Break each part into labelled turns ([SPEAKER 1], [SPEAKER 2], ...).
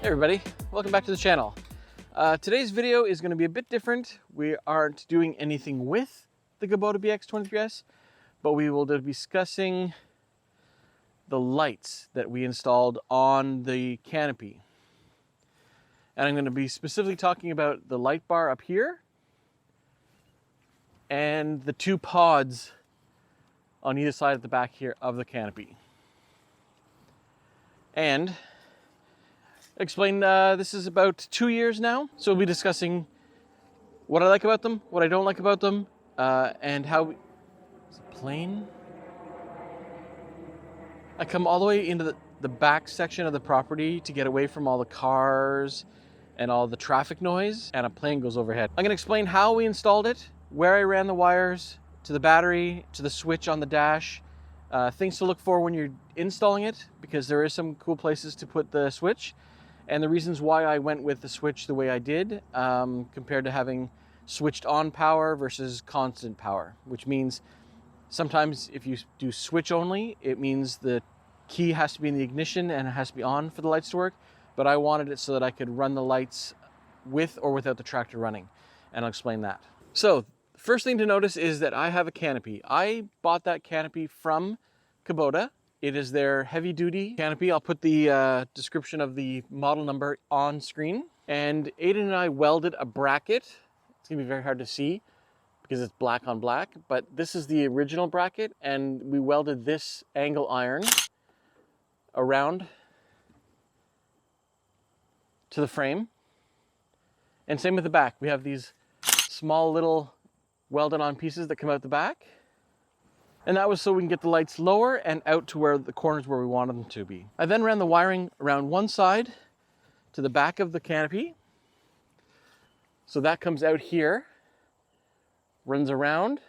[SPEAKER 1] Hey everybody, welcome back to the channel. Today's video is going to be a bit different. We aren't doing anything with the Kubota Bx23s, but we will be discussing the lights that we installed on the canopy. And I'm going to be specifically talking about the light bar up here and the two pods on either side at the back here of the canopy. And explain, this is about 2 years now, so we'll be discussing what I like about them, what I don't like about them, and how... Is it plane? I come all the way into the back section of the property to get away from all the cars and all the traffic noise, and a plane goes overhead. I'm going to explain how we installed it, where I ran the wires to the battery, to the switch on the dash, things to look for when you're installing it, because there is some cool places to put the switch, and the reasons why I went with the switch the way I did, compared to having switched on power versus constant power, which means sometimes if you do switch only, it means the key has to be in the ignition and it has to be on for the lights to work, but I wanted it so that I could run the lights with or without the tractor running, and I'll explain that. So, first thing to notice is that I have a canopy. I bought that canopy from Kubota. It is their heavy duty canopy. I'll put the description of the model number on screen. And Aiden and I welded a bracket. It's gonna be very hard to see because it's black on black, but this is the original bracket, and we welded this angle iron around to the frame. And same with the back. We have these small little welded on pieces that come out the back. And that was so we can get the lights lower and out to where the corners where we wanted them to be. I then ran the wiring around one side to the back of the canopy. So that comes out here, runs around,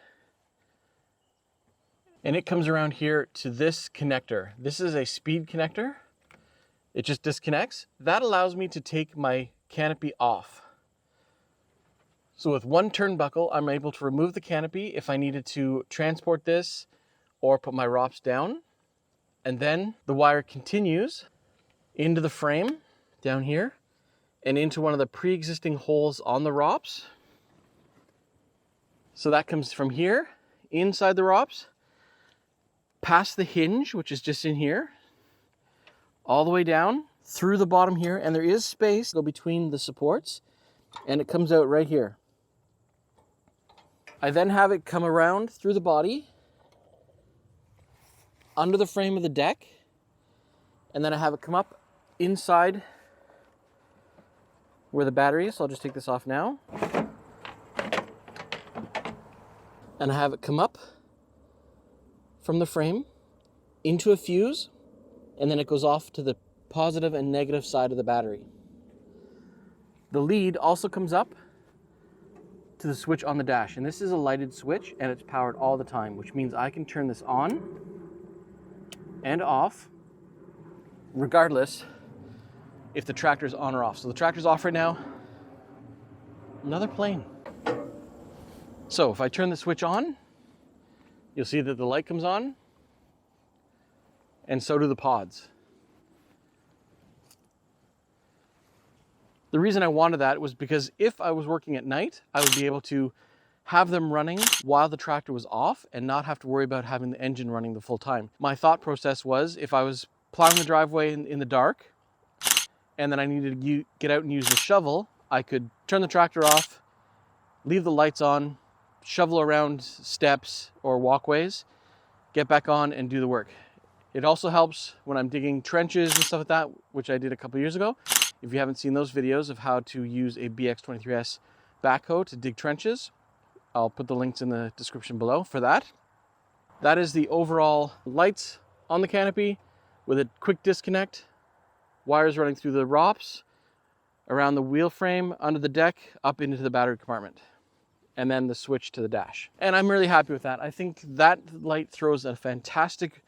[SPEAKER 1] and it comes around here to this connector. This is a speed connector. It just disconnects. That allows me to take my canopy off. So with one turnbuckle, I'm able to remove the canopy if I needed to transport this or put my ROPS down. And then the wire continues into the frame down here and into one of the pre-existing holes on the ROPS. So that comes from here, inside the ROPS, past the hinge, which is just in here, all the way down through the bottom here. And there is space go between the supports, and it comes out right here. I then have it come around through the body, under the frame of the deck, and then I have it come up inside where the battery is. So I'll just take this off now. And I have it come up from the frame into a fuse, and then it goes off to the positive and negative side of the battery. The lead also comes up to the switch on the dash, and this is a lighted switch and it's powered all the time, which means I can turn this on and off regardless if the tractor's on or off. So the tractor's off right now. Another plane. So if I turn the switch on, you'll see that the light comes on, and so do the pods. The reason I wanted that was because if I was working at night, I would be able to have them running while the tractor was off and not have to worry about having the engine running the full time. My thought process was if I was plowing the driveway in the dark and then I needed to get out and use the shovel, I could turn the tractor off, leave the lights on, shovel around steps or walkways, get back on and do the work. It also helps when I'm digging trenches and stuff like that, which I did a couple years ago. If you haven't seen those videos of how to use a BX23s backhoe to dig trenches, I'll put the links in the description below for that. That is the overall lights on the canopy with a quick disconnect, wires running through the ROPS, around the wheel frame, under the deck, up into the battery compartment, and then the switch to the dash. And I'm really happy with that. I think that light throws a fantastic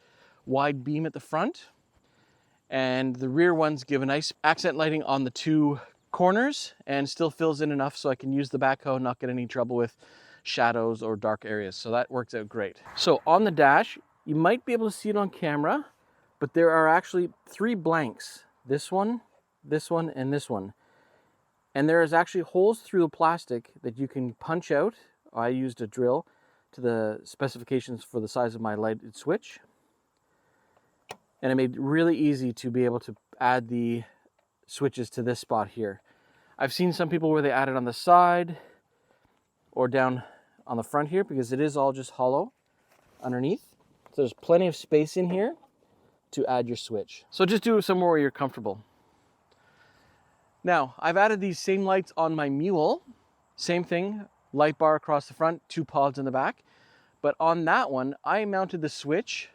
[SPEAKER 1] wide beam at the front, and the rear ones give a nice accent lighting on the two corners and still fills in enough so I can use the backhoe and not get any trouble with shadows or dark areas. So that works out great. So on the dash, you might be able to see it on camera, but there are actually 3 blanks. This one, this one, and this one. And there is actually holes through the plastic that you can punch out. I used a drill to the specifications for the size of my lighted switch. And it made it really easy to be able to add the switches to this spot here. I've seen some people where they add it on the side or down on the front here, because it is all just hollow underneath. So there's plenty of space in here to add your switch. So just do it somewhere where you're comfortable. Now, I've added these same lights on my Mule. Same thing, light bar across the front, 2 pods in the back. But on that one, I mounted the switch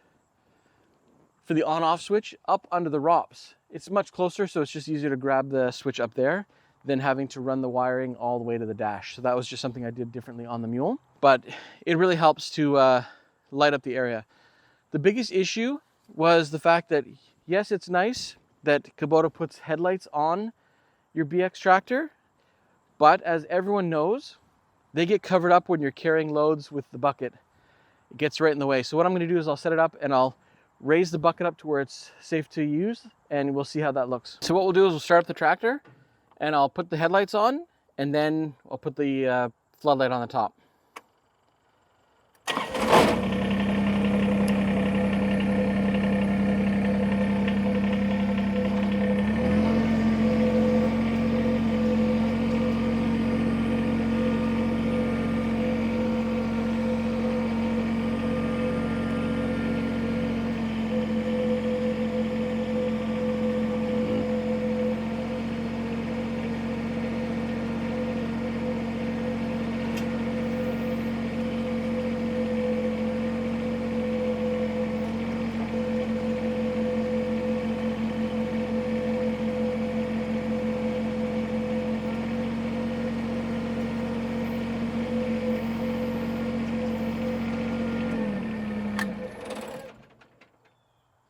[SPEAKER 1] for the on-off switch up under the ROPS. It's much closer, so it's just easier to grab the switch up there than having to run the wiring all the way to the dash. So that was just something I did differently on the Mule. But it really helps to light up the area. The biggest issue was the fact that, yes, it's nice that Kubota puts headlights on your BX tractor, but as everyone knows, they get covered up when you're carrying loads with the bucket. It gets right in the way. So what I'm going to do is I'll set it up and I'll raise the bucket up to where it's safe to use, and we'll see how that looks. So what we'll do is we'll start up the tractor and I'll put the headlights on, and then I'll put the floodlight on the top.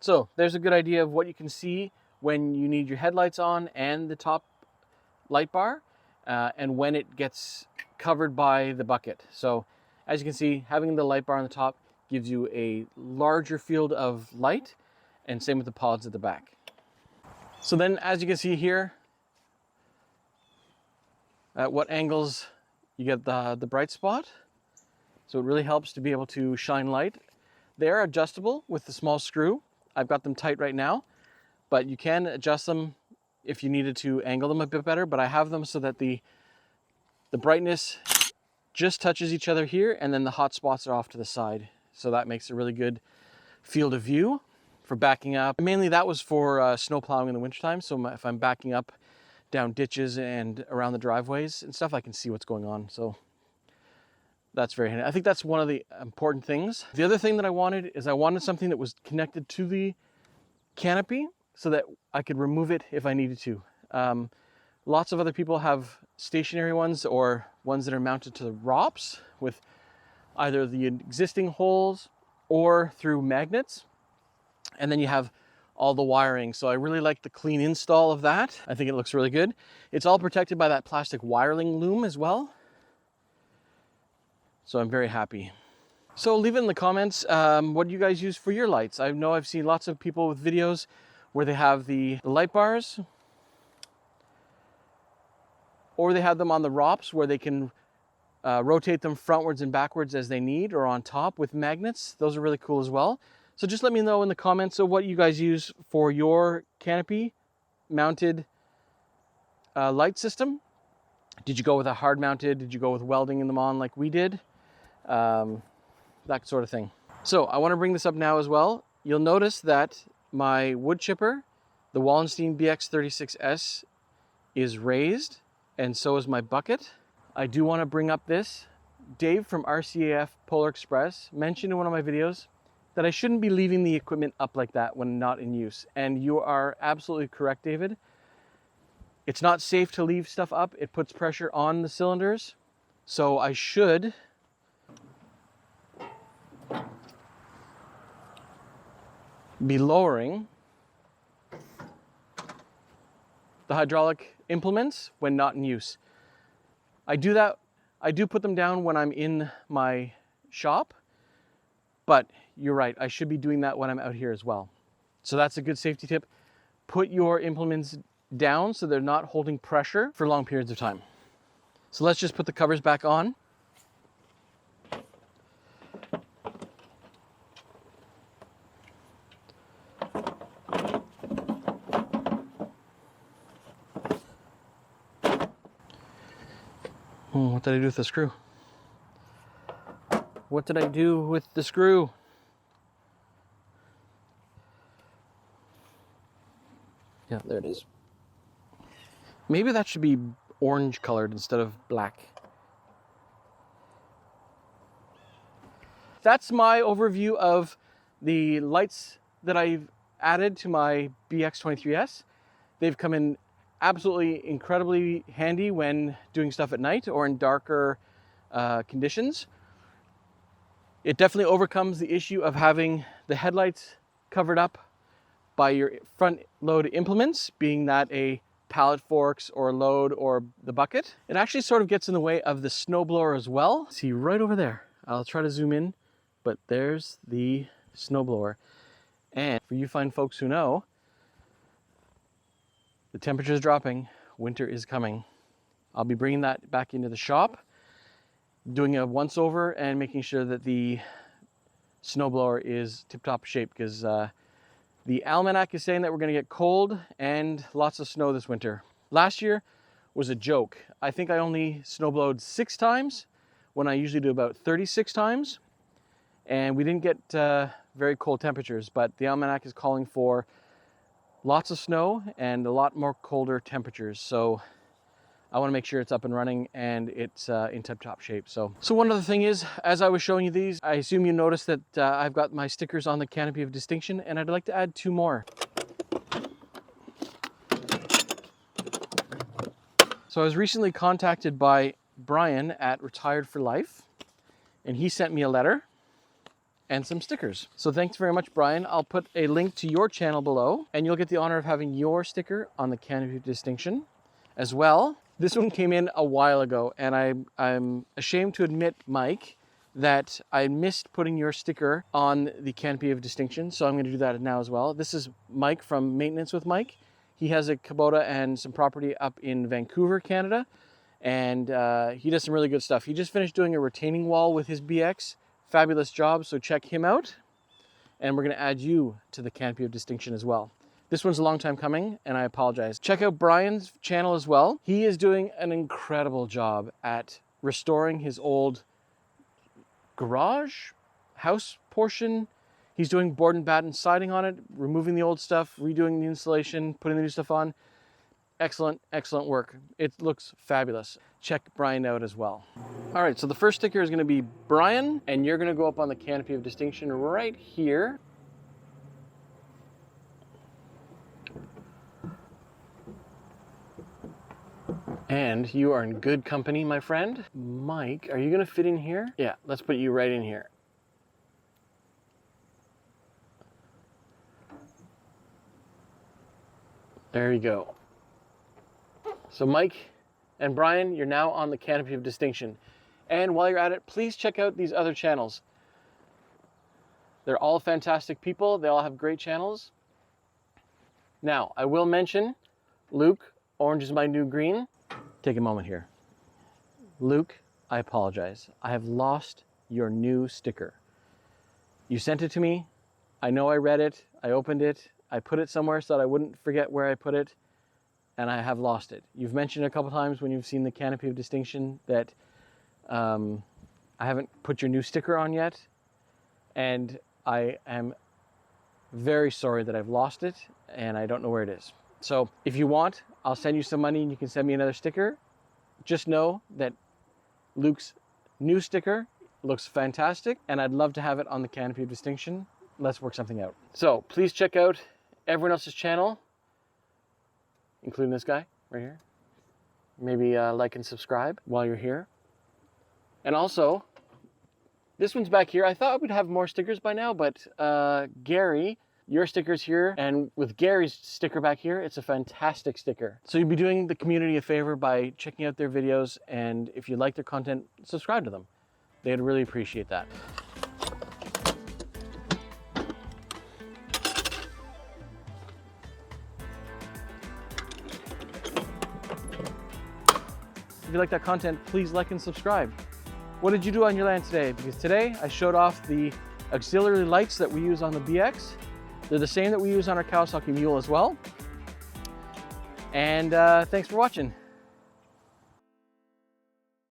[SPEAKER 1] So there's a good idea of what you can see when you need your headlights on and the top light bar, and when it gets covered by the bucket. So as you can see, having the light bar on the top gives you a larger field of light, and same with the pods at the back. So then, as you can see here, at what angles you get the bright spot. So it really helps to be able to shine light. They're adjustable with the small screw. I've got them tight right now, but you can adjust them if you needed to angle them a bit better. But I have them so that the brightness just touches each other here, and then the hot spots are off to the side. So that makes a really good field of view for backing up. Mainly that was for snow plowing in the wintertime. So if I'm backing up down ditches and around the driveways and stuff, I can see what's going on. So that's very handy. I think that's one of the important things. The other thing that I wanted is I wanted something that was connected to the canopy so that I could remove it if I needed to. Lots of other people have stationary ones or ones that are mounted to the ROPS with either the existing holes or through magnets. And then you have all the wiring. So I really like the clean install of that. I think it looks really good. It's all protected by that plastic wiring loom as well. So I'm very happy. So leave it in the comments what you guys use for your lights. I know I've seen lots of people with videos where they have the light bars, or they have them on the ROPS where they can rotate them frontwards and backwards as they need, or on top with magnets. Those are really cool as well. So just let me know in the comments of what you guys use for your canopy mounted light system. Did you go with a hard mounted? Did you go with welding them on like we did? That sort of thing. So I want to bring this up now as well. You'll notice that my wood chipper, the Wallenstein BX36s, is raised, and so is my bucket. I do want to bring up this. Dave from RCAF Polar Express mentioned in one of my videos that I shouldn't be leaving the equipment up like that when not in use. And you are absolutely correct, David. It's not safe to leave stuff up. It puts pressure on the cylinders. So I should be lowering the hydraulic implements when not in use. I do that. I do put them down when I'm in my shop, but you're right, I should be doing that when I'm out here as well. So that's a good safety tip. Put your implements down so they're not holding pressure for long periods of time. So let's just put the covers back on. What did I do with the screw? What did I do with the screw? Yeah, there it is. Maybe that should be orange colored instead of black. That's my overview of the lights that I've added to my BX23s. They've come in absolutely incredibly handy when doing stuff at night or in darker conditions. It definitely overcomes the issue of having the headlights covered up by your front load implements, being that a pallet forks or a load or the bucket. It actually sort of gets in the way of the snowblower as well. See right over there. I'll try to zoom in, but there's the snowblower. And for you fine folks who know, the temperature is dropping, winter is coming. I'll be bringing that back into the shop, doing a once over and making sure that the snowblower is tip-top shape, because the almanac is saying that we're going to get cold and lots of snow this winter. Last year was a joke. I think I only snowblowed 6 times when I usually do about 36 times. And we didn't get very cold temperatures, but the almanac is calling for lots of snow and a lot more colder temperatures. So I want to make sure it's up and running and it's in tip-top shape. So one other thing is, as I was showing you these, I assume you noticed that I've got my stickers on the canopy of distinction, and I'd like to add 2 more. So I was recently contacted by Brian at Retired for Life, and he sent me a letter and some stickers. So thanks very much, Brian. I'll put a link to your channel below, and you'll get the honor of having your sticker on the canopy of distinction as well. This one came in a while ago, and I'm ashamed to admit, Mike, that I missed putting your sticker on the canopy of distinction, so I'm going to do that now as well. This is Mike from Maintenance with Mike. He has a Kubota and some property up in Vancouver, Canada, and he does some really good stuff. He just finished doing a retaining wall with his BX. Fabulous job, so check him out. And we're going to add you to the canopy of distinction as well. This one's a long time coming, and I apologize. Check out Brian's channel as well. He is doing an incredible job at restoring his old garage, house portion. He's doing board and batten siding on it, removing the old stuff, redoing the insulation, putting the new stuff on. Excellent, excellent work. It looks fabulous. Check Brian out as well. All right, so the first sticker is going to be Brian, and you're going to go up on the canopy of distinction right here. And you are in good company, my friend. Mike, are you going to fit in here? Yeah, let's put you right in here. There you go. So Mike and Brian, you're now on the canopy of distinction. And while you're at it, please check out these other channels. They're all fantastic people. They all have great channels. Now, I will mention Luke, Orange is My New Green. Take a moment here. Luke, I apologize. I have lost your new sticker. You sent it to me. I know I read it. I opened it. I put it somewhere so that I wouldn't forget where I put it. And I have lost it. You've mentioned a couple times when you've seen the canopy of distinction that I haven't put your new sticker on yet. And I am very sorry that I've lost it and I don't know where it is. So if you want, I'll send you some money and you can send me another sticker. Just know that Luke's new sticker looks fantastic and I'd love to have it on the canopy of distinction. Let's work something out. So please check out everyone else's channel, including this guy right here. Maybe like and subscribe while you're here. And also, this one's back here. I thought we'd have more stickers by now, but Gary, your sticker's here. And with Gary's sticker back here, it's a fantastic sticker. So you'd be doing the community a favor by checking out their videos. And if you like their content, subscribe to them. They'd really appreciate that. you like that content, please like and subscribe. What did you do on your land today? Because today I showed off the auxiliary lights that we use on the BX. They're the same that we use on our Kawasaki Mule as well. And thanks for watching.